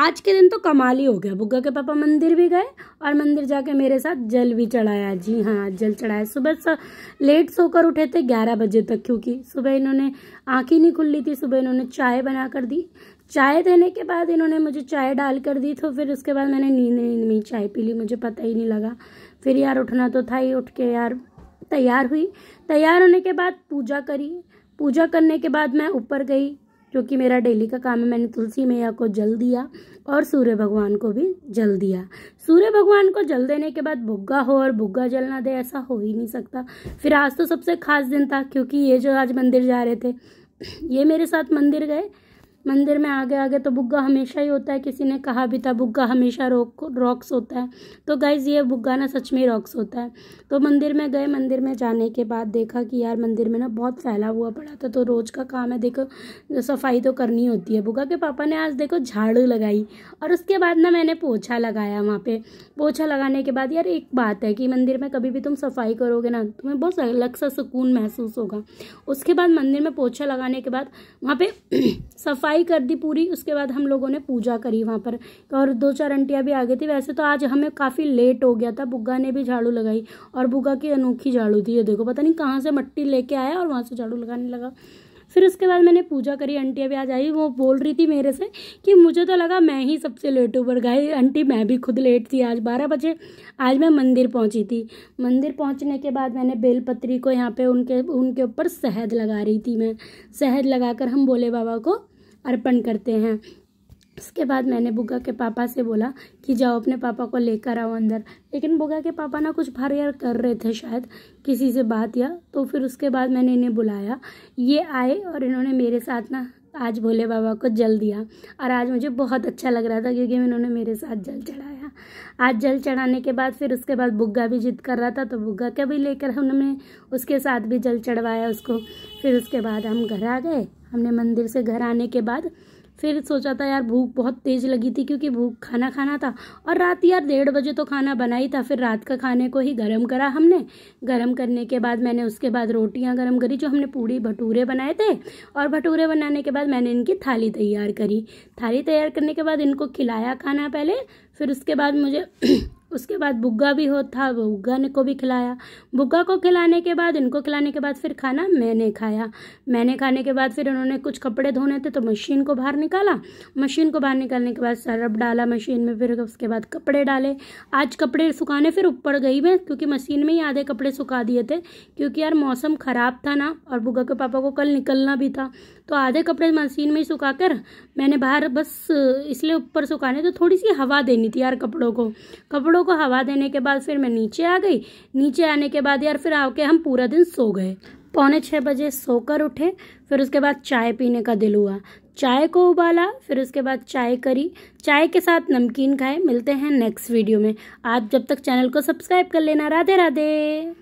आज के दिन तो कमाल ही हो गया। बुग्गा के पापा मंदिर भी गए और मंदिर जाके मेरे साथ जल भी चढ़ाया। जी हाँ, जल चढ़ाया। सुबह लेट सोकर उठे थे 11 बजे तक, क्योंकि सुबह इन्होंने आँख ही नहीं खुली थी। सुबह इन्होंने चाय बना कर दी। चाय देने के बाद इन्होंने मुझे चाय डाल कर दी, तो फिर उसके बाद मैंने नींद में चाय पी ली, मुझे पता ही नहीं लगा। फिर यार उठना तो था ही, उठ के यार तैयार हुई। तैयार होने के बाद पूजा करी। पूजा करने के बाद मैं ऊपर गई, क्योंकि मेरा डेली का काम है। मैंने तुलसी मैया को जल दिया और सूर्य भगवान को भी जल दिया। सूर्य भगवान को जल देने के बाद बुग्गा हो और बुग्गा जल ना दे, ऐसा हो ही नहीं सकता। फिर आज तो सबसे खास दिन था, क्योंकि ये जो आज मंदिर जा रहे थे ये मेरे साथ मंदिर गए। मंदिर में आगे आगे तो बुग्गा हमेशा ही होता है। किसी ने कहा भी था बुग्गा हमेशा रॉक्स होता है, तो गाइज ये बुग्गा ना सच में रॉक्स होता है। तो मंदिर में गए। मंदिर में जाने के बाद देखा कि यार मंदिर में ना बहुत फैला हुआ पड़ा था, तो रोज़ का काम है, देखो सफाई तो करनी होती है। बुग्गा के पापा ने आज देखो झाड़ू लगाई और उसके बाद ना मैंने पोछा लगाया वहाँ पे। पोछा लगाने के बाद यार एक बात है कि मंदिर में कभी भी तुम सफाई करोगे ना, तुम्हें बहुत अलग सा सुकून महसूस होगा। उसके बाद मंदिर में पोछा लगाने के बाद वहाँ पे सफाई कर दी पूरी। उसके बाद हम लोगों ने पूजा करी वहाँ पर, और 2-4 आंटियाँ भी आ गई थी। वैसे तो आज हमें काफ़ी लेट हो गया था। बुग्गा ने भी झाड़ू लगाई और बुग्गा की अनोखी झाड़ू थी, ये देखो पता नहीं कहाँ से मट्टी लेके आया और वहाँ से झाड़ू लगाने लगा। फिर उसके बाद मैंने पूजा करी। आंटियाँ भी आज आई। वो बोल रही थी मेरे से कि मुझे तो लगा मैं ही सबसे लेट हूँ, पर गई आंटी मैं भी खुद लेट थी। आज 12 बजे आज मैं मंदिर पहुँची थी। मंदिर पहुँचने के बाद मैंने बेलपत्री को यहाँ पे उनके ऊपर शहद लगा रही थी। मैं शहद लगाकर हम भोले बाबा को अर्पण करते हैं। उसके बाद मैंने बुग्गा के पापा से बोला कि जाओ अपने पापा को लेकर आओ अंदर, लेकिन बुग्गा के पापा ना कुछ बाहर यार कर रहे थे शायद किसी से बात या, तो फिर उसके बाद मैंने इन्हें बुलाया। ये आए और इन्होंने मेरे साथ ना आज भोले बाबा को जल दिया। और आज मुझे बहुत अच्छा लग रहा था, क्योंकि इन्होंने मेरे साथ जल चढ़ाया। आज जल चढ़ाने के बाद फिर उसके बाद बुग्गा भी जिद कर रहा था, तो बुग्गा के भी लेकर हमने उसके साथ भी जल चढ़वाया उसको। फिर उसके बाद हम घर आ गए। हमने मंदिर से घर आने के बाद फिर सोचा था यार भूख बहुत तेज़ लगी थी, क्योंकि भूख खाना था, और रात यार 1:30 बजे तो खाना बना ही था। फिर रात का खाने को ही गर्म करा हमने। गर्म करने के बाद मैंने उसके बाद रोटियां गर्म करी, जो हमने पूड़ी भटूरे बनाए थे। और भटूरे बनाने के बाद मैंने इनकी थाली तैयार करी। थाली तैयार करने के बाद इनको खिलाया खाना पहले। फिर उसके बाद मुझे उसके बाद बुग्गा भी था, बुग्गा ने को भी खिलाया। बुग्गा को खिलाने के बाद इनको खिलाने के बाद फिर खाना मैंने खाया। मैंने खाने के बाद फिर उन्होंने कुछ कपड़े धोने थे, तो मशीन को बाहर निकाला। मशीन को बाहर निकालने के बाद सर्फ डाला मशीन में, फिर उसके बाद कपड़े डाले। आज कपड़े सुखाने फिर ऊपर गई मैं, क्योंकि मशीन में ही आधे कपड़े सुखा दिए थे, क्योंकि यार मौसम ख़राब था ना, और बुग्गा के पापा को कल निकलना भी था। तो आधे कपड़े मशीन में ही सुखा कर मैंने बाहर बस इसलिए ऊपर सुखाने, तो थोड़ी सी हवा देनी थी यार कपड़ों को हवा देने के बाद फिर मैं नीचे आ गई। नीचे आने के बाद यार फिर आके हम पूरा दिन सो गए। 5:45 बजे सोकर उठे। फिर उसके बाद चाय पीने का दिल हुआ, चाय को उबाला। फिर उसके बाद चाय करी, चाय के साथ नमकीन खाए। मिलते हैं नेक्स्ट वीडियो में। आप जब तक चैनल को सब्सक्राइब कर लेना। राधे राधे।